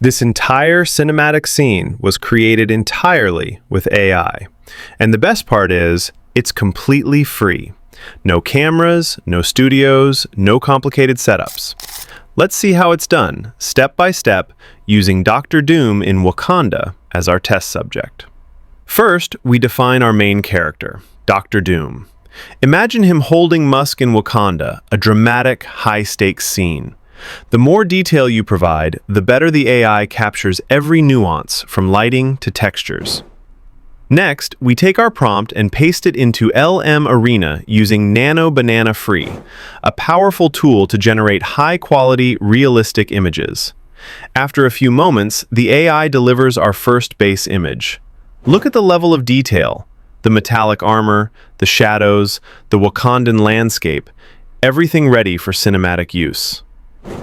This entire cinematic scene was created entirely with AI. And the best part is, it's completely free. No cameras, no studios, no complicated setups. Let's see how it's done, step by step, using Dr. Doom in Wakanda as our test subject. First, we define our main character, Dr. Doom. Imagine him holding Musk in Wakanda, a dramatic, high-stakes scene. The more detail you provide, the better the AI captures every nuance, from lighting to textures. Next, we take our prompt and paste it into LM Arena using Nano Banana Free, a powerful tool to generate high-quality, realistic images. After a few moments, the AI delivers our first base image. Look at the level of detail, the metallic armor, the shadows, the Wakandan landscape, everything ready for cinematic use.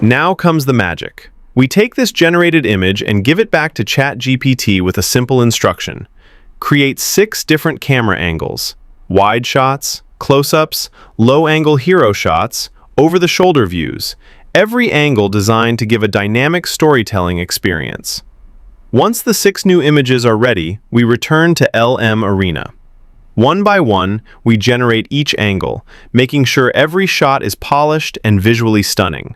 Now comes the magic. We take this generated image and give it back to ChatGPT with a simple instruction. Create 6 different camera angles: wide shots, close-ups, low-angle hero shots, over-the-shoulder views, every angle designed to give a dynamic storytelling experience. Once the 6 new images are ready, we return to LM Arena. One by one, we generate each angle, making sure every shot is polished and visually stunning.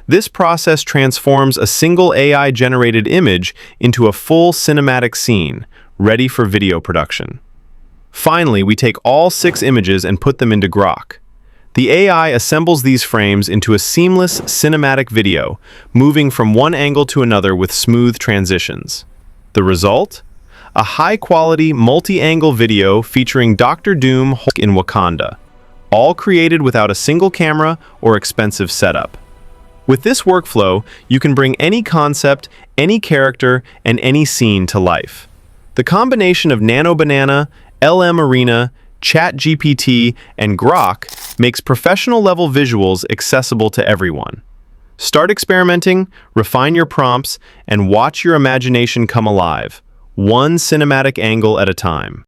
This process transforms a single AI-generated image into a full cinematic scene, ready for video production. Finally, we take all 6 images and put them into Grok. The AI assembles these frames into a seamless cinematic video, moving from one angle to another with smooth transitions. The result? A high-quality, multi-angle video featuring Dr. Doom in Wakanda, all created without a single camera or expensive setup. With this workflow, you can bring any concept, any character, and any scene to life. The combination of Nano Banana, LM Arena, ChatGPT, and Grok makes professional-level visuals accessible to everyone. Start experimenting, refine your prompts, and watch your imagination come alive, one cinematic angle at a time.